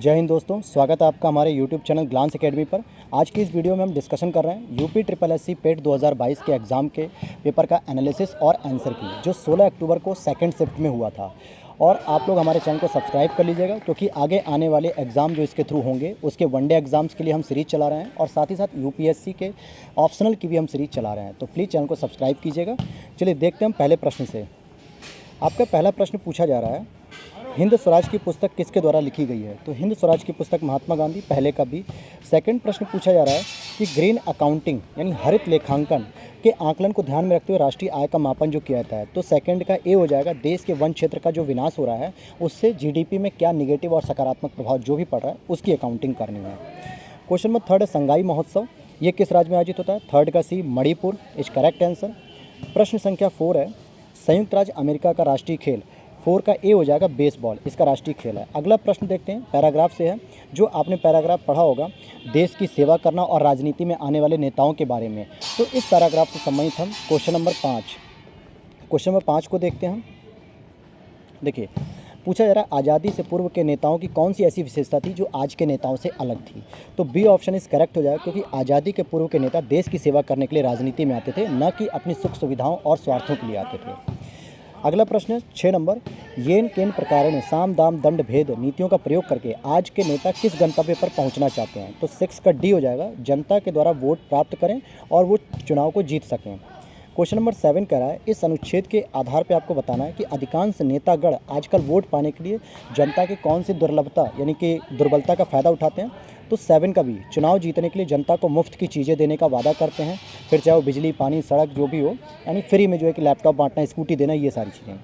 जय हिंद दोस्तों, स्वागत है आपका हमारे YouTube चैनल ग्लांस एकेडमी पर। आज की इस वीडियो में हम डिस्कशन कर रहे हैं यूपी ट्रिपल एससी पेट 2022 के एग्ज़ाम के पेपर का एनालिसिस और आंसर की, जो 16 अक्टूबर को सेकंड शिफ्ट में हुआ था। और आप लोग हमारे चैनल को सब्सक्राइब कर लीजिएगा, क्योंकि आगे आने वाले एग्ज़ाम जो इसके थ्रू होंगे उसके वनडे एग्ज़ाम्स के लिए हम सीरीज़ चला रहे हैं और साथ ही साथ यूपीएससी के ऑप्शनल की भी हम सीरीज़ चला रहे हैं। तो प्लीज़ चैनल को सब्सक्राइब कीजिएगा। चलिए देखते हैं हम पहले प्रश्न से। आपका पहला प्रश्न पूछा जा रहा है, हिंद स्वराज की पुस्तक किसके द्वारा लिखी गई है? तो हिंद स्वराज की पुस्तक महात्मा गांधी, पहले का बी। सेकंड प्रश्न पूछा जा रहा है कि ग्रीन अकाउंटिंग यानी हरित लेखांकन के आकलन को ध्यान में रखते हुए राष्ट्रीय आय का मापन जो किया जाता है। तो सेकंड का ए हो जाएगा, देश के वन क्षेत्र का जो विनाश हो रहा है उससे जीडीपी में क्या निगेटिव और सकारात्मक प्रभाव जो भी पड़ रहा है उसकी अकाउंटिंग करनी है। क्वेश्चन नंबर थर्ड है, संगाई महोत्सव ये किस राज्य में आयोजित होता है? थर्ड का सी, मणिपुर इज करेक्ट आंसर। प्रश्न संख्या 4 है, संयुक्त राज्य अमेरिका का राष्ट्रीय खेल, 4 का ए हो जाएगा बेसबॉल, इसका राष्ट्रीय खेल है। अगला प्रश्न देखते हैं, पैराग्राफ से है, जो आपने पैराग्राफ पढ़ा होगा देश की सेवा करना और राजनीति में आने वाले नेताओं के बारे में। तो इस पैराग्राफ से संबंधित हम क्वेश्चन नंबर 5 को देखते हैं हम। देखिए, पूछा जा रहा है आज़ादी से पूर्व के नेताओं की कौन सी ऐसी विशेषता थी जो आज के नेताओं से अलग थी? तो बी ऑप्शन इस करेक्ट हो जाएगा, क्योंकि आज़ादी के पूर्व के नेता देश की सेवा करने के लिए राजनीति में आते थे, न कि अपनी सुख सुविधाओं और स्वार्थों के लिए आते थे। अगला प्रश्न है 6 नंबर, येन केन प्रकार ने साम दाम दंड भेद नीतियों का प्रयोग करके आज के नेता किस गंतव्य पर पहुंचना चाहते हैं? तो 6 का डी हो जाएगा, जनता के द्वारा वोट प्राप्त करें और वो चुनाव को जीत सकें। क्वेश्चन नंबर 7 कह रहा है, इस अनुच्छेद के आधार पर आपको बताना है कि अधिकांश नेतागण आजकल वोट पाने के लिए जनता की कौन सी दुर्लभता यानी कि दुर्बलता का फ़ायदा उठाते हैं? तो 7 का भी, चुनाव जीतने के लिए जनता को मुफ्त की चीज़ें देने का वादा करते हैं, फिर चाहे वो बिजली, पानी, सड़क जो भी हो, यानी फ्री में जो है कि लैपटॉप बांटना, स्कूटी देना, ये सारी चीज़ें।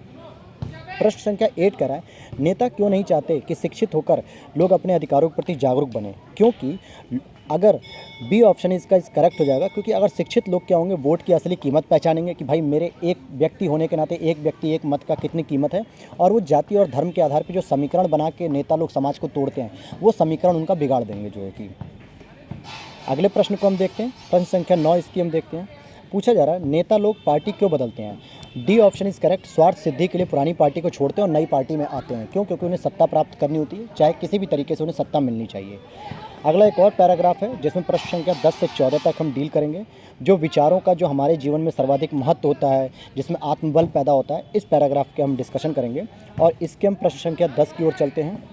प्रश्न संख्या 8 कह रहा है, नेता क्यों नहीं चाहते कि शिक्षित होकर लोग अपने अधिकारों के प्रति जागरूक बने? क्योंकि अगर बी ऑप्शन इसका करेक्ट हो जाएगा, क्योंकि अगर शिक्षित लोग क्या होंगे, वोट की असली कीमत पहचानेंगे कि भाई मेरे एक व्यक्ति होने के नाते एक व्यक्ति एक मत का कितनी कीमत है, और वो जाति और धर्म के आधार पर जो समीकरण बना के नेता लोग समाज को तोड़ते हैं वो समीकरण उनका बिगाड़ देंगे जो है कि। अगले प्रश्न को हम देखते हैं, प्रश्न संख्या 9 इसकी हम देखते हैं। पूछा जा रहा है, नेता लोग पार्टी क्यों बदलते हैं? डी ऑप्शन इज करेक्ट, स्वार्थ सिद्धि के लिए पुरानी पार्टी को छोड़ते हैं और नई पार्टी में आते हैं। क्यों? क्योंकि उन्हें सत्ता प्राप्त करनी होती है, चाहे किसी भी तरीके से उन्हें सत्ता मिलनी चाहिए। अगला एक और पैराग्राफ है जिसमें प्रश्न संख्या 10 से 14 तक हम डील करेंगे, जो विचारों का जो हमारे जीवन में सर्वाधिक महत्व होता है, जिसमें आत्मबल पैदा होता है, इस पैराग्राफ के हम डिस्कशन करेंगे। और इसके हम प्रश्न संख्या 10 की ओर चलते हैं।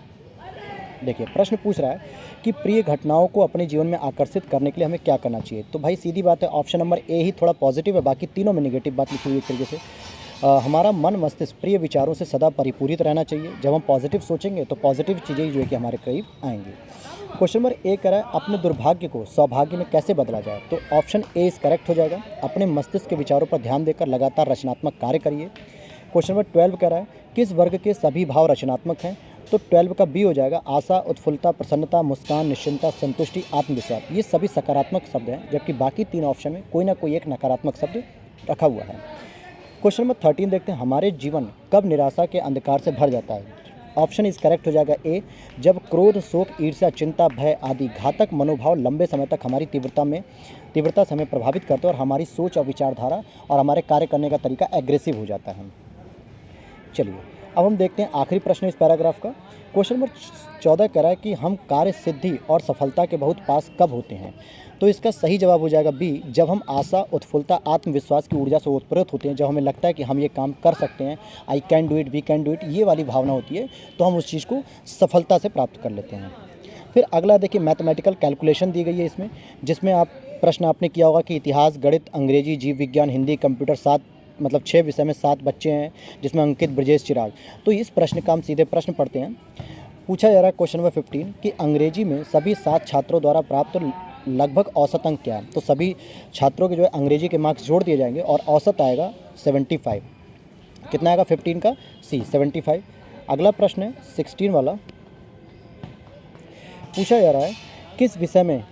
देखिए, प्रश्न पूछ रहा है कि प्रिय घटनाओं को अपने जीवन में आकर्षित करने के लिए हमें क्या करना चाहिए? तो भाई सीधी बात है, ऑप्शन नंबर ए ही थोड़ा पॉजिटिव है, बाकी तीनों में नेगेटिव बात लिखी हुई है एक तरीके से। हमारा मन मस्तिष्क प्रिय विचारों से सदा परिपूरित रहना चाहिए। जब हम पॉजिटिव सोचेंगे तो पॉजिटिव चीज़ें जो है कि हमारे करीब आएंगी। क्वेश्चन नंबर ए कह रहा है, अपने दुर्भाग्य को सौभाग्य में कैसे बदला जाए? तो ऑप्शन ए इस करेक्ट हो जाएगा, अपने मस्तिष्क के विचारों पर ध्यान देकर लगातार रचनात्मक कार्य करिए। क्वेश्चन नंबर 12 कह रहा है, किस वर्ग के सभी भाव रचनात्मक हैं? तो 12 का बी हो जाएगा, आशा, उत्फुल्लता, प्रसन्नता, मुस्कान, निश्चिंतता, संतुष्टि, आत्मविश्वास। ये सभी सकारात्मक शब्द हैं, जबकि बाकी 3 ऑप्शन में कोई ना कोई एक नकारात्मक शब्द रखा हुआ है। क्वेश्चन नंबर 13 देखते हैं, हमारे जीवन कब निराशा के अंधकार से भर जाता है? ऑप्शन इज करेक्ट हो जाएगा ए, जब क्रोध, शोक, ईर्ष्या, चिंता, भय आदि घातक मनोभाव लंबे समय तक हमारी तीव्रता से हमें प्रभावित करते हैं और हमारी सोच और विचारधारा और हमारे कार्य करने का तरीका एग्रेसिव हो जाता है। चलिए अब हम देखते हैं आखिरी प्रश्न इस पैराग्राफ का। क्वेश्चन नंबर 14 कह रहा है कि हम कार्य सिद्धि और सफलता के बहुत पास कब होते हैं? तो इसका सही जवाब हो जाएगा बी, जब हम आशा, उत्फुल्लता, आत्मविश्वास की ऊर्जा से ओतप्रोत होते हैं, जब हमें लगता है कि हम ये काम कर सकते हैं, I can do it, we can do it, ये वाली भावना होती है, तो हम उस चीज़ को सफलता से प्राप्त कर लेते हैं। फिर अगला देखिए, मैथमेटिकल कैलकुलेशन दी गई है इसमें, जिसमें आप प्रश्न आपने किया होगा कि इतिहास, गणित, अंग्रेजी, जीव विज्ञान, हिंदी, कंप्यूटर, 6 विषय में 7 बच्चे हैं, जिसमें अंकित, ब्रजेश, चिराग। तो इस प्रश्न का हम सीधे प्रश्न पढ़ते हैं। पूछा जा रहा है क्वेश्चन नंबर 15 कि अंग्रेजी में सभी 7 छात्रों द्वारा प्राप्त लगभग औसत अंक क्या है? तो सभी छात्रों के जो है अंग्रेजी के मार्क्स जोड़ दिए जाएंगे और औसत आएगा 75। कितना आएगा 15 का? सी, 75। अगला प्रश्न है 16 वाला। पूछा जा रहा है किस विषय में,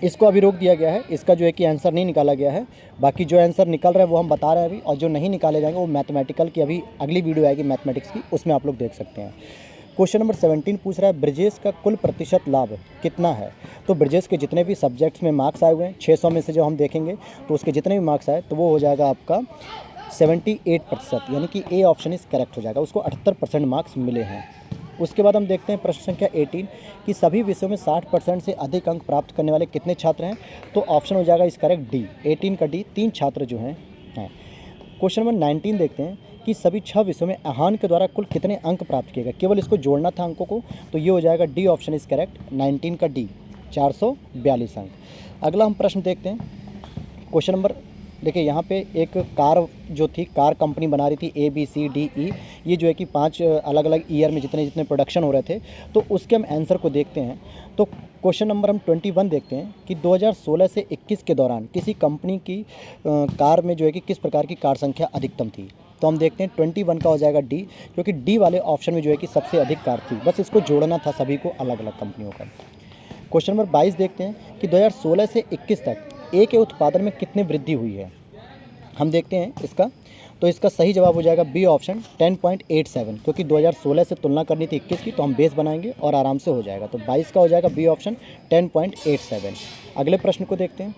इसको अभी रोक दिया गया है, इसका जो है कि आंसर नहीं निकाला गया है। बाकी जो आंसर निकल रहा है वो हम बता रहे हैं अभी, और जो नहीं निकाले जाएंगे वो मैथमेटिकल की अभी अगली वीडियो आएगी मैथमेटिक्स की, उसमें आप लोग देख सकते हैं। क्वेश्चन नंबर 17 पूछ रहा है, ब्रजेश का कुल प्रतिशत लाभ कितना है? तो ब्रजेश के जितने भी सब्जेक्ट्स में मार्क्स आए हुए हैं, 600 में से जो हम देखेंगे तो उसके जितने भी मार्क्स आए तो वो हो जाएगा आपका 78%, यानी कि ए ऑप्शन इस करेक्ट हो जाएगा, उसको 78% मार्क्स मिले हैं। उसके बाद हम देखते हैं प्रश्न संख्या 18 कि सभी विषयों में 60% से अधिक अंक प्राप्त करने वाले कितने छात्र हैं। तो ऑप्शन हो जाएगा इस करेक्ट डी, 18 का डी, 3 छात्र जो हैं। क्वेश्चन नंबर 19 देखते हैं कि सभी 6 विषयों में आहान के द्वारा कुल कितने अंक प्राप्त किए गए। केवल इसको जोड़ना था अंकों को, तो ये हो जाएगा डी ऑप्शन इज करेक्ट, 19 का डी, 442 अंक। अगला हम प्रश्न देखते हैं। क्वेश्चन नंबर देखिए, यहाँ पे एक कार जो थी, कार कंपनी बना रही थी ABCDE, ये जो है कि 5 अलग अलग ईयर में जितने जितने प्रोडक्शन हो रहे थे, तो उसके हम आंसर को देखते हैं। तो क्वेश्चन नंबर हम 21 देखते हैं कि 2016 से 21 के दौरान किसी कंपनी की कार में जो है कि किस प्रकार की कार संख्या अधिकतम थी। तो हम देखते हैं 21 का हो जाएगा डी, क्योंकि डी वाले ऑप्शन में जो है कि सबसे अधिक कार थी, बस इसको जोड़ना था सभी को अलग अलग कंपनियों का। क्वेश्चन नंबर 22 देखते हैं कि 2016 से 21 तक ए के उत्पादन में कितनी वृद्धि हुई है। हम देखते हैं इसका, तो इसका सही जवाब हो जाएगा बी ऑप्शन, 10.87, क्योंकि 2016 से तुलना करनी थी 21 की, तो हम बेस बनाएंगे और आराम से हो जाएगा। तो 22 का हो जाएगा बी ऑप्शन, 10.87। अगले प्रश्न को देखते हैं।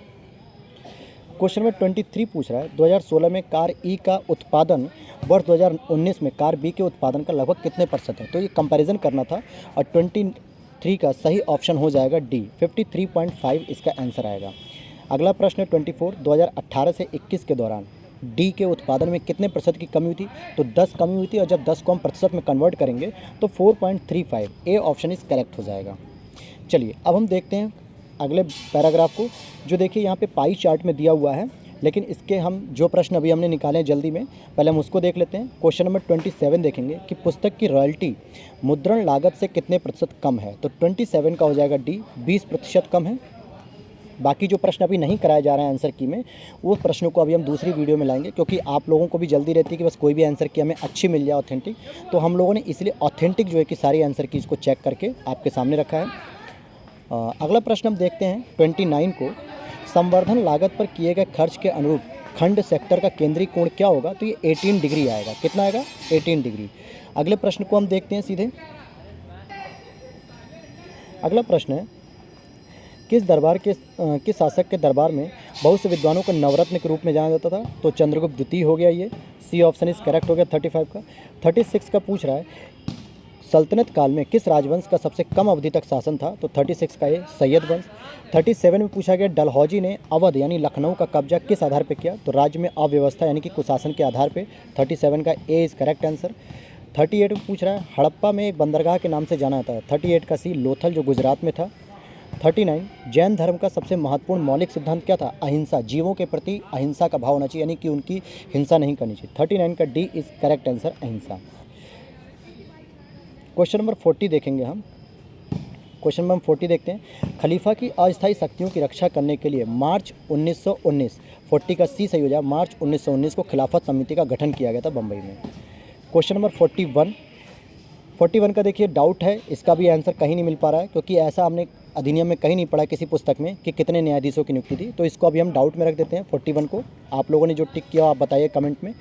क्वेश्चन नंबर 23 पूछ रहा है 2016 में कार ई का उत्पादन वर्ष 2019 में कार बी के उत्पादन का लगभग कितने % है। तो ये कंपैरिजन करना था, और 23 का सही ऑप्शन हो जाएगा डी, 53.5 इसका आंसर आएगा। अगला प्रश्न है 24, 2018 से 21 के दौरान डी के उत्पादन में कितने % की कमी हुई थी। तो 10 कमी हुई थी, और जब 10 को हम प्रतिशत में कन्वर्ट करेंगे तो 4.35, ए ऑप्शन इज करेक्ट हो जाएगा। चलिए अब हम देखते हैं अगले पैराग्राफ को, जो देखिए यहाँ पे पाई चार्ट में दिया हुआ है, लेकिन इसके हम जो प्रश्न अभी हमने निकाले हैं जल्दी में, पहले हम उसको देख लेते हैं। क्वेश्चन नंबर 27 देखेंगे कि पुस्तक की रॉयल्टी मुद्रण लागत से कितने % कम है। तो 27 का हो जाएगा डी, 20% कम है। बाकी जो प्रश्न अभी नहीं कराया जा रहा है आंसर की में, वो प्रश्नों को अभी हम दूसरी वीडियो में लाएंगे, क्योंकि आप लोगों को भी जल्दी रहती है कि बस कोई भी आंसर की हमें अच्छी मिल जाए, ऑथेंटिक। तो हम लोगों ने इसलिए ऑथेंटिक जो है कि सारी आंसर की इसको चेक करके आपके सामने रखा है। अगला प्रश्न हम देखते हैं 29 को, संवर्धन लागत पर किए गए खर्च के अनुरूप खंड सेक्टर का केंद्रीय कोण क्या होगा। तो ये 18 डिग्री आएगा। कितना आएगा? 18 डिग्री। अगले प्रश्न को हम देखते हैं सीधे। अगला प्रश्न है, किस शासक के दरबार में बहुत से विद्वानों को नवरत्न के रूप में जाना जाता था। तो चंद्रगुप्त द्वितीय हो गया, ये सी ऑप्शन इज करेक्ट हो गया 35 का। 36 का पूछ रहा है, सल्तनत काल में किस राजवंश का सबसे कम अवधि तक शासन था। तो 36 का ये सैयद वंश। 37 में पूछा गया, डलहौजी ने अवध यानी लखनऊ का कब्जा किस आधार पर किया। तो राज्य में अव्यवस्था यानी कि कुशासन के आधार पर। 37 का ए इज करेक्ट आंसर। 38 में पूछ रहा है, हड़प्पा में एक बंदरगाह के नाम से जाना जाता है। 38 का सी लोथल जो गुजरात में था। 39, जैन धर्म का सबसे महत्वपूर्ण मौलिक सिद्धांत क्या था। अहिंसा, जीवों के प्रति अहिंसा का भाव होना चाहिए, यानी कि उनकी हिंसा नहीं करनी चाहिए। 39 का डी इज करेक्ट आंसर, अहिंसा। क्वेश्चन नंबर 40 देखेंगे हम। क्वेश्चन नंबर 40 देखते हैं, खलीफा की अस्थायी शक्तियों की रक्षा करने के लिए मार्च 1919, 40 का सी सही हो जाए, मार्च 1919 को खिलाफत समिति का गठन किया गया था बम्बई में। क्वेश्चन नंबर 41 का देखिए डाउट है, इसका भी आंसर कहीं नहीं मिल पा रहा है, क्योंकि ऐसा हमने अधिनियम में कहीं नहीं पढ़ा किसी पुस्तक में कि कितने न्यायाधीशों की नियुक्ति थी। तो इसको अभी हम डाउट में रख देते हैं 41 को। आप लोगों ने जो टिक किया आप बताइए कमेंट में।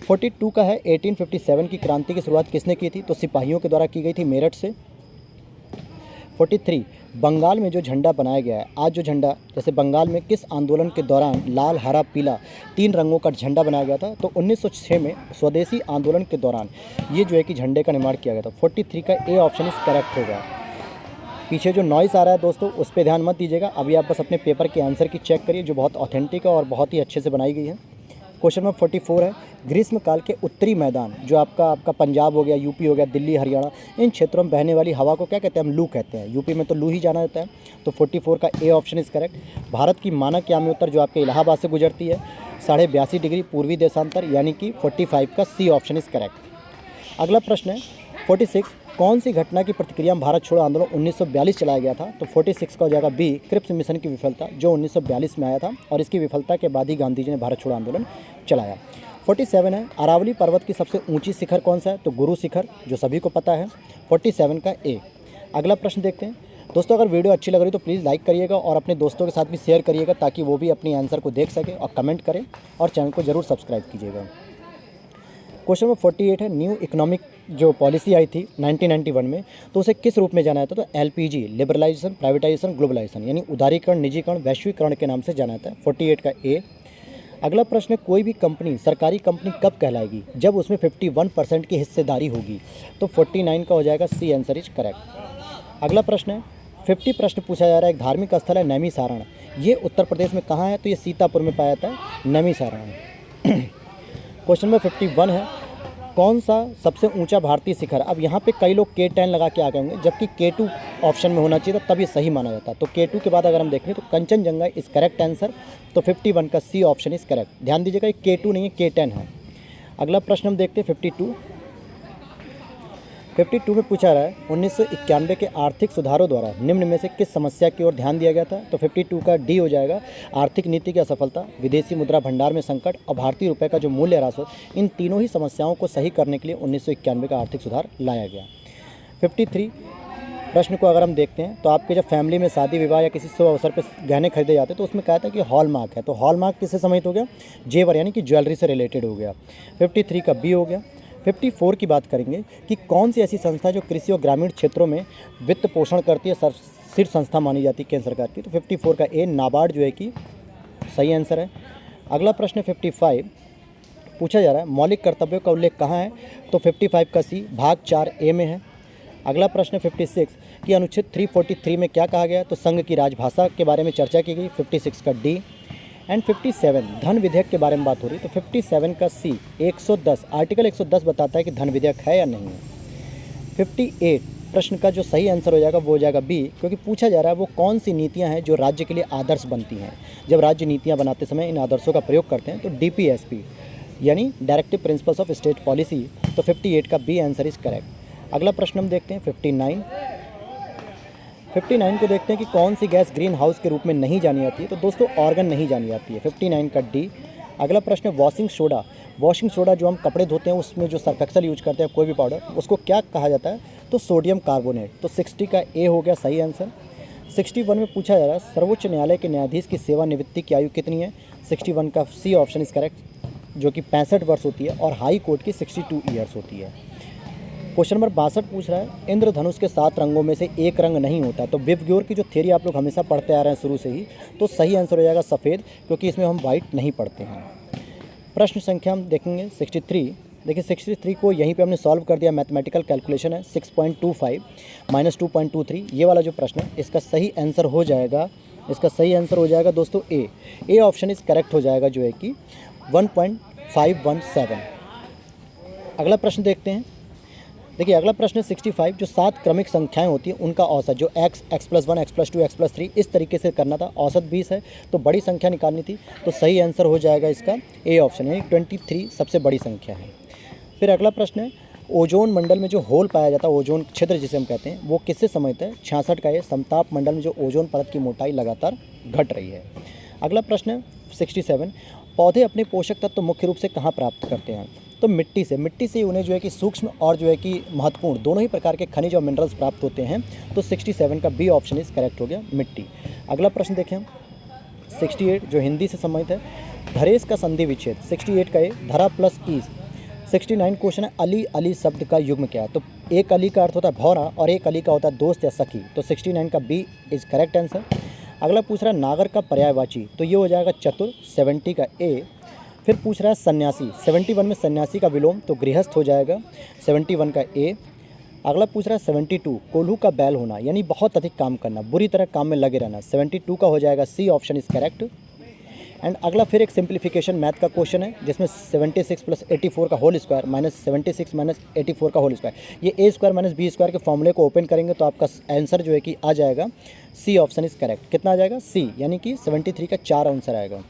42 का है, 1857 की क्रांति की शुरुआत किसने की थी। तो सिपाहियों के द्वारा की गई थी मेरठ से। 43, बंगाल में जो झंडा बनाया गया है, आज जो झंडा, जैसे बंगाल में किस आंदोलन के दौरान लाल हरा पीला 3 रंगों का झंडा बनाया गया था। तो 1906 में स्वदेशी आंदोलन के दौरान ये जो है कि झंडे का निर्माण किया गया था। 43 का ए ऑप्शन इज करेक्ट होगा। पीछे जो नॉइस आ रहा है दोस्तों, उस पर ध्यान मत दीजिएगा। अभी आप बस अपने पेपर के आंसर की चेक करिए, जो बहुत ऑथेंटिक है और बहुत ही अच्छे से बनाई गई है। क्वेश्चन नंबर 44 है, ग्रीष्म काल के उत्तरी मैदान जो आपका पंजाब हो गया, यूपी हो गया, दिल्ली, हरियाणा, इन क्षेत्रों में बहने वाली हवा को क्या कहते हैं। हम लू कहते हैं। यूपी में तो लू ही जाना जाता है। तो 44 का A option is correct. Bharat की मानक यामी उत्तर जो आपके इलाहाबाद से गुजरती है 82.5 डिग्री पूर्वी देशांतर, यानी कि 45 का सी ऑप्शन इज करेक्ट। अगला प्रश्न है 46, कौन सी घटना की प्रतिक्रिया में भारत छोड़ो आंदोलन 1942 चलाया गया था। तो 46 का हो जाएगा बी, क्रिप्स मिशन की विफलता, जो 1942 में आया था, और इसकी विफलता के बाद ही गांधी जी ने भारत छोड़ो आंदोलन चलाया। 47 है, अरावली पर्वत की सबसे ऊंची शिखर कौन सा है। तो गुरु शिखर, जो सभी को पता है। 47 का ए। अगला प्रश्न देखते हैं दोस्तों। अगर वीडियो अच्छी लग रही तो प्लीज़ लाइक करिएगा और अपने दोस्तों के साथ भी शेयर करिएगा, ताकि वो भी अपनी आंसर को देख सके, और कमेंट करें, और चैनल को जरूर सब्सक्राइब कीजिएगा। क्वेश्चन नंबर 48 है, न्यू इकोनॉमिक जो पॉलिसी आई थी 1991 में, तो उसे किस रूप में जाना जाता है। तो LPG, लिबरलाइजेशन, प्राइवेटाइजेशन, ग्लोबलाइजेशन, यानी उदारीकरण, निजीकरण, वैश्वीकरण के नाम से जाना जाता है। 48 का ए। अगला प्रश्न है, कोई भी कंपनी सरकारी कंपनी कब कहलाएगी? जब उसमें 51% की हिस्सेदारी होगी। तो 49 का हो जाएगा सी, आंसर इज करेक्ट। अगला प्रश्न है 50 प्रश्न पूछा जा रहा है। एक धार्मिक स्थल है नैमिसारण, ये उत्तर प्रदेश में कहाँ है? तो ये सीतापुर में पाया जाता है नैमिसारण। क्वेश्चन नंबर 51 है, कौन सा सबसे ऊंचा भारतीय शिखर? अब यहाँ पे कई लोग K10 लगा के आ गए होंगे, जबकि K2 ऑप्शन में होना चाहिए था, तब ये सही माना जाता। तो K2 के बाद अगर हम देखें तो कंचनजंगा इस करेक्ट आंसर। तो 51 का सी ऑप्शन इज करेक्ट। ध्यान दीजिएगा, ये K2 नहीं है, K10 है। अगला प्रश्न हम देखते हैं 52 में पूछा रहा है 1991 के आर्थिक सुधारों द्वारा निम्न में से किस समस्या की ओर ध्यान दिया गया था? तो 52 का डी हो जाएगा, आर्थिक नीति की असफलता, विदेशी मुद्रा भंडार में संकट और भारतीय रुपए का जो मूल्य ह्रास हो, इन तीनों ही समस्याओं को सही करने के लिए 1991 का आर्थिक सुधार लाया गया। 53 प्रश्न को अगर हम देखते हैं तो आपके जब फैमिली में शादी विवाह या किसी शुभ अवसर पर गहने खरीदे जाते हैं तो उसमें कहा था कि हॉलमार्क है। तो हॉलमार्क किससे संबंधित हो गया? जेवर यानी कि ज्वेलरी से रिलेटेड हो गया। 53 का बी हो गया। 54 की बात करेंगे कि कौन सी ऐसी संस्था जो कृषि और ग्रामीण क्षेत्रों में वित्त पोषण करती है, शीर्ष संस्था मानी जाती है केंद्र सरकार की? तो 54 का ए, नाबार्ड जो है कि सही आंसर है। अगला प्रश्न 55 पूछा जा रहा है, मौलिक कर्तव्यों का उल्लेख कहाँ है? तो 55 का सी, भाग 4 ए में है। अगला प्रश्न 56 कि अनुच्छेद 343 में क्या कहा गया? तो संघ की राजभाषा के बारे में चर्चा की गई। 56 का डी। एंड 57 धन विधेयक के बारे में बात हो रही है। तो 57 का सी, 110 आर्टिकल 110 बताता है कि धन विधेयक है या नहीं है। 58 प्रश्न का जो सही आंसर हो जाएगा वो हो जाएगा बी, क्योंकि पूछा जा रहा है वो कौन सी नीतियां हैं जो राज्य के लिए आदर्श बनती हैं। जब राज्य नीतियां बनाते समय इन आदर्शों का प्रयोग करते हैं तो DPSP यानी directive principles of state policy. तो 58 का बी आंसर इज करेक्ट। अगला प्रश्न हम देखते हैं 59 को देखते हैं कि कौन सी गैस ग्रीन हाउस के रूप में नहीं जानी जाती है? तो दोस्तों ऑर्गन नहीं जानी जाती है। 59 का डी। अगला प्रश्न है वॉशिंग सोडा जो हम कपड़े धोते हैं उसमें जो सर्फ एक्सेल यूज करते हैं कोई भी पाउडर, उसको क्या कहा जाता है? तो सोडियम कार्बोनेट। तो 60 का ए हो गया सही आंसर। 61 में पूछा जा रहा है सर्वोच्च न्यायालय के न्यायाधीश की सेवानिवृत्ति की आयु कितनी है? 61 का सी ऑप्शन इज करेक्ट, जो कि 65 वर्ष होती है, और हाई कोर्ट की 62 ईयर्स होती है। क्वेश्चन नंबर 62 पूछ रहा है इंद्रधनुष के 7 रंगों में से एक रंग नहीं होता। तो विवग्योर की जो थ्योरी आप लोग हमेशा पढ़ते आ रहे हैं शुरू से ही, तो सही आंसर हो जाएगा सफ़ेद, क्योंकि इसमें हम वाइट नहीं पढ़ते हैं। प्रश्न संख्या हम देखेंगे 63। देखिए 63 को यहीं पे हमने सॉल्व कर दिया, मैथमेटिकल कैलकुलेशन है। 6.25 माइनस 2.23 ये वाला जो प्रश्न है इसका सही आंसर हो जाएगा, दोस्तों ए ऑप्शन इज करेक्ट हो जाएगा, जो है कि 1.517। अगला प्रश्न देखते हैं। देखिए अगला प्रश्न है 65, जो 7 क्रमिक संख्याएं होती हैं उनका औसत, जो x, x+1, x+2, x+3 इस तरीके से करना था। औसत 20 है तो बड़ी संख्या निकालनी थी, तो सही आंसर हो जाएगा इसका ए ऑप्शन, यानी 23 सबसे बड़ी संख्या है। फिर अगला प्रश्न है ओजोन मंडल में जो होल पाया जाता है, ओजोन छिद्र जिसे हम कहते हैं, वो किससे संबंधित है? 66 का ये, समताप मंडल में जो ओजोन परत की मोटाई लगातार घट रही है। अगला प्रश्न है 67, पौधे अपने पोषक तत्व मुख्य रूप से कहाँ प्राप्त करते हैं? तो मिट्टी से उन्हें जो है कि सूक्ष्म और जो है कि महत्वपूर्ण दोनों ही प्रकार के खनिज और मिनरल्स प्राप्त होते हैं। तो 67 का बी ऑप्शन इज करेक्ट हो गया, मिट्टी। अगला प्रश्न देखें हम 68, जो हिंदी से संबंधित है, धरेश का संधि विच्छेद। 68 का ए, धरा प्लस ईस। 69 क्वेश्चन है अली शब्द का युग्म क्या है? तो एक अली का अर्थ होता है भौरा और एक अली का होता है दोस्त या सखी। तो 69 का बी इज करेक्ट आंसर। अगला पूछ रहा है नागर का पर्यायवाची, तो ये हो जाएगा चतुर। 70 का ए। फिर पूछ रहा है सन्यासी, 71 में सन्यासी का विलोम, तो गृहस्थ हो जाएगा। 71 का ए। अगला पूछ रहा है 72, कोल्हू का बैल होना, यानी बहुत अधिक काम करना, बुरी तरह काम में लगे रहना। 72 का हो जाएगा C option is correct. And अगला फिर एक सिंप्लीफिकेशन मैथ का क्वेश्चन है, जिसमें 76 + 84 का होल स्क्वायर माइनस 76 - 84 का होल स्क्वायर, ये ए स्क्वायर माइनस बी स्क्वायर के फॉर्मूले को ओपन करेंगे तो आपका आंसर जो है कि आ जाएगा सी ऑप्शन इज करेक्ट। कितना आ जाएगा? सी, यानी कि 73 का 4 आंसर आएगा।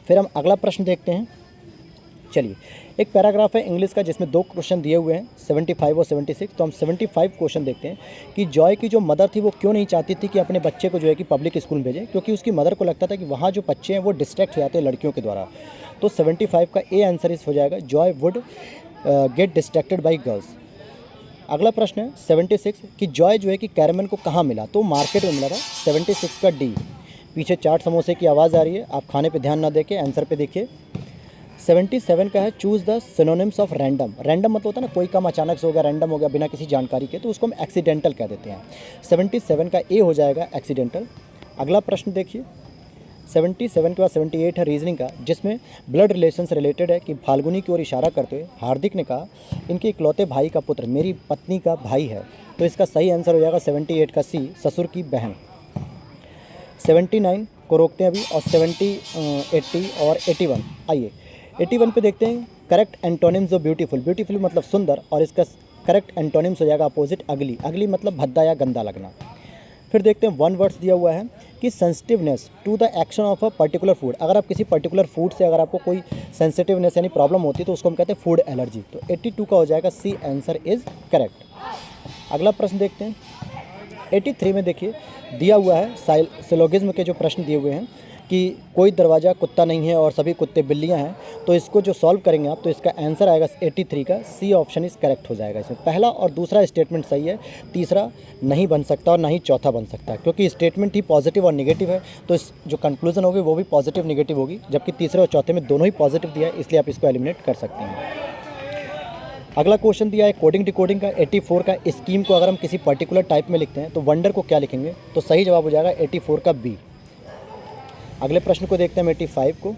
फिर हम अगला प्रश्न देखते हैं। चलिए, एक पैराग्राफ है इंग्लिश का जिसमें 2 क्वेश्चन दिए हुए हैं, 75 और 76। तो हम 75 क्वेश्चन देखते हैं कि जॉय की जो मदर थी वो क्यों नहीं चाहती थी कि अपने बच्चे को जो है कि पब्लिक स्कूल में भेजें, क्योंकि उसकी मदर को लगता था कि वहाँ जो बच्चे हैं वो डिस्ट्रैक्ट हो जाते हैं लड़कियों के द्वारा। तो 75 का ए आंसर इस हो जाएगा, Joy would get distracted by girls. अगला प्रश्न है 76 कि जॉय जो है कि कैरमैन को कहाँ मिला? तो मार्केट में मिला था। 76 का डी। पीछे चाट समोसे की आवाज़ आ रही है, आप खाने पे ध्यान ना देके आंसर पे देखिए। 77 का है choose the synonyms of random. Random मतलब होता है ना, कोई काम अचानक से हो गया, रैंडम हो गया बिना किसी जानकारी के, तो उसको हम एक्सीडेंटल कह देते हैं। 77 का ए हो जाएगा एक्सीडेंटल। अगला प्रश्न देखिए 77 के बाद 78 है रीजनिंग का, जिसमें ब्लड रिलेशन से रिलेटेड है कि फाल्गुनी की ओर इशारा करते हुए हार्दिक ने कहा इनके इकलौते भाई का पुत्र मेरी पत्नी का भाई है। तो इसका सही आंसर हो जाएगा 78 का सी, ससुर की बहन। 79 को रोकते हैं अभी, और 70, 80 और 81। आइए 81 पे देखते हैं correct antonyms of beautiful. Beautiful मतलब सुंदर, और इसका करेक्ट एंटोनिम्स हो जाएगा अपोजिट अगली। अगली मतलब भद्दा या गंदा लगना। फिर देखते हैं वन वर्ड्स दिया हुआ है कि sensitiveness to the action of a particular food. अगर आप किसी पर्टिकुलर फूड से अगर आपको कोई सेंसिटिवनेस यानी प्रॉब्लम होती है तो उसको हम कहते हैं फूड एलर्जी। तो 82 का हो जाएगा सी, आंसर इज करेक्ट। अगला प्रश्न देखते हैं 83 में। देखिए दिया हुआ है सिलोगिज्म के जो प्रश्न दिए हुए हैं कि कोई दरवाज़ा कुत्ता नहीं है और सभी कुत्ते बिल्लियां हैं। तो इसको जो सॉल्व करेंगे आप तो इसका आंसर आएगा 83 का सी, ऑप्शन इज करेक्ट हो जाएगा। इसमें पहला और दूसरा स्टेटमेंट सही है, तीसरा नहीं बन सकता और ना ही चौथा बन सकता, क्योंकि स्टेटमेंट ही पॉजिटिव और निगेटिव है। तो इस जो कंक्लूजन होगी वो भी पॉजिटिव निगेटिव होगी, जबकि तीसरे और चौथे में दोनों ही पॉजिटिव दिया है, इसलिए आप इसको एलिमिनेट कर सकते हैं। अगला क्वेश्चन दिया है कोडिंग डिकोडिंग का 84 का। स्कीम को अगर हम किसी पर्टिकुलर टाइप में लिखते हैं तो वंडर को क्या लिखेंगे? तो सही जवाब हो जाएगा 84 का बी। अगले प्रश्न को देखते हैं 85 को।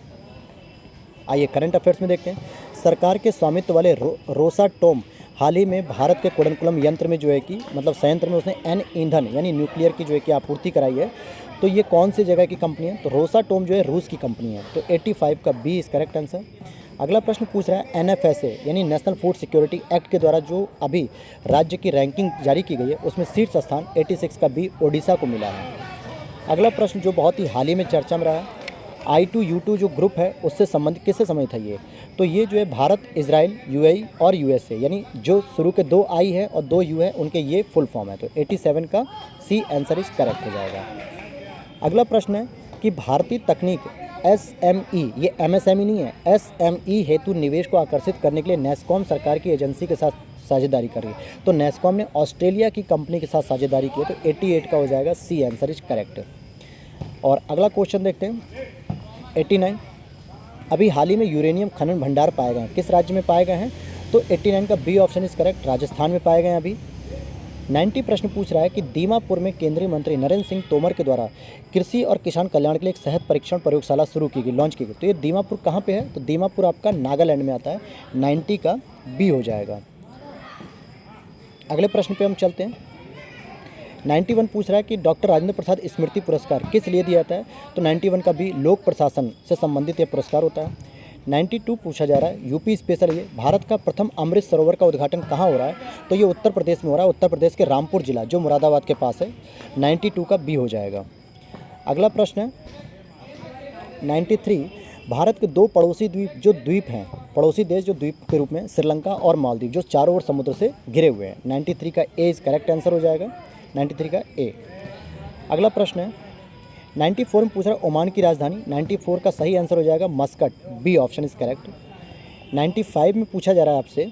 आइए करंट अफेयर्स में देखते हैं। सरकार के स्वामित्व वाले रोसाटोम हाल ही में भारत के कुडनकुलम यंत्र में जो है कि मतलब संयंत्र में उसने एन ईंधन यानी न्यूक्लियर की जो है कि आपूर्ति कराई है। तो ये कौन सी जगह की कंपनी है? तो रोसाटोम जो है रूस की कंपनी है। तो 85 का बी इज करेक्ट आंसर। अगला प्रश्न पूछ रहा है NFSA यानी नेशनल फूड सिक्योरिटी एक्ट के द्वारा जो अभी राज्य की रैंकिंग जारी की गई है उसमें शीर्ष स्थान 86 का बी ओडिशा को मिला है। अगला प्रश्न जो बहुत ही हाल ही में चर्चा में रहा है, I2U2 जो ग्रुप है उससे संबंधित किससे संबंधित है ये? तो ये जो है भारत, इजराइल, UAE और USA यानी जो शुरू के 2 I है और 2 U है उनके ये फुल फॉर्म है। तो 87 का सी आंसर इज करेक्ट हो जाएगा। अगला प्रश्न है कि भारतीय तकनीक SME, ये MSME नहीं है, SME हेतु निवेश को आकर्षित करने के लिए नेस्कॉम सरकार की एजेंसी के साथ साझेदारी कर रही है। तो नेस्कॉम ने ऑस्ट्रेलिया की कंपनी के साथ साझेदारी की है। तो 88 का हो जाएगा सी, आंसर इज करेक्ट। और अगला क्वेश्चन देखते हैं 89। अभी हाल ही में यूरेनियम खनन भंडार पाए गए हैं, किस राज्य में पाए गए हैं? तो 89 का B option is correct, Rajasthan में पाए गए हैं अभी। 90 प्रश्न पूछ रहा है कि दीमापुर में केंद्रीय मंत्री नरेंद्र सिंह तोमर के द्वारा कृषि और किसान कल्याण के लिए एक सेहत परीक्षण प्रयोगशाला शुरू की गई, लॉन्च की गई। तो ये दीमापुर कहाँ पे है? तो दीमापुर आपका नागालैंड में आता है। 90 का बी हो जाएगा। अगले प्रश्न पे हम चलते हैं। 91 पूछ रहा है कि डॉक्टर राजेंद्र प्रसाद स्मृति पुरस्कार किस लिए दिया जाता है? तो 91 का बी, लोक प्रशासन से संबंधित यह पुरस्कार होता है। 92 पूछा जा रहा है यूपी स्पेशल, ये भारत का प्रथम अमृत सरोवर का उद्घाटन कहाँ हो रहा है? तो ये उत्तर प्रदेश में हो रहा है, उत्तर प्रदेश के रामपुर जिला जो मुरादाबाद के पास है। 92 का बी हो जाएगा। अगला प्रश्न है 93। भारत के 2 पड़ोसी द्वीप हैं, पड़ोसी देश जो द्वीप के रूप में श्रीलंका और मालदीव जो चारों ओर समुद्र से घिरे हुए हैं। 93 का ए इज करेक्ट आंसर हो जाएगा, 93 का ए। अगला प्रश्न है 94 में पूछ रहा है ओमान की राजधानी। 94 का सही आंसर हो जाएगा Muscat, B option is correct. 95 में पूछा जा रहा है आपसे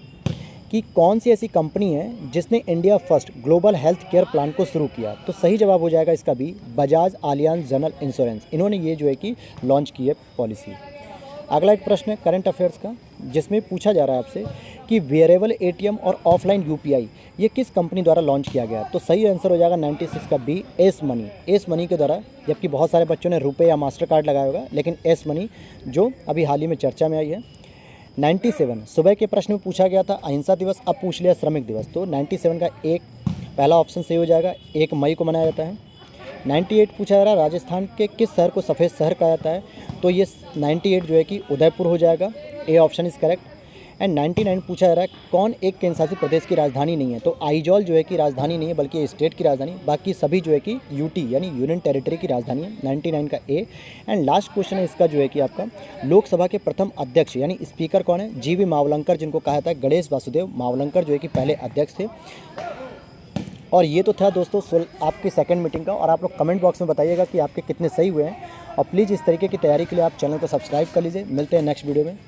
कि कौन सी ऐसी कंपनी है जिसने India first global health care plan को शुरू किया? तो सही जवाब हो जाएगा इसका B, Bajaj Allianz general insurance. इन्होंने ये जो है कि लॉन्च की है पॉलिसी। अगला एक प्रश्न है करंट अफेयर्स का, जिसमें पूछा जा रहा है आपसे कि वेयरेबल ATM और ऑफलाइन UPI ये किस कंपनी द्वारा लॉन्च किया गया? तो सही आंसर हो जाएगा 96 का B, S money. S money के द्वारा, जबकि बहुत सारे बच्चों ने रुपए या मास्टर कार्ड लगाया होगा, लेकिन एस मनी जो अभी हाल ही में चर्चा में आई है। 97 सुबह के प्रश्न में पूछा गया था अहिंसा दिवस, अब पूछ लिया श्रमिक दिवस। तो 97 का एक पहला ऑप्शन सही हो जाएगा, 1 मई को मनाया जाता है। 98 पूछा जा रहा है राजस्थान के किस शहर को सफ़ेद शहर कहा जाता है? तो ये 98 जो है कि उदयपुर हो जाएगा, A option is correct. And 99 पूछा जा रहा है कौन एक केंद्र शासित प्रदेश की राजधानी नहीं है? तो आइजॉल जो है कि राजधानी नहीं है बल्कि ये स्टेट की राजधानी, बाकी सभी जो है कि UT यानी यूनियन टेरिटरी की राजधानी है। 99 का ए। एंड लास्ट क्वेश्चन है इसका जो है कि आपका लोकसभा के प्रथम अध्यक्ष यानी स्पीकर कौन है? GV मावलंकर, जिनको कहा जाता है गणेश वासुदेव मावलंकर जो है कि पहले अध्यक्ष थे। और ये तो था दोस्तों आपकी सेकंड मीटिंग का। और आप लोग कमेंट बॉक्स में बताइएगा कि आपके कितने सही हुए हैं। और प्लीज़ इस तरीके की तैयारी के लिए आप चैनल को सब्सक्राइब कर लीजिए। मिलते हैं नेक्स्ट वीडियो में।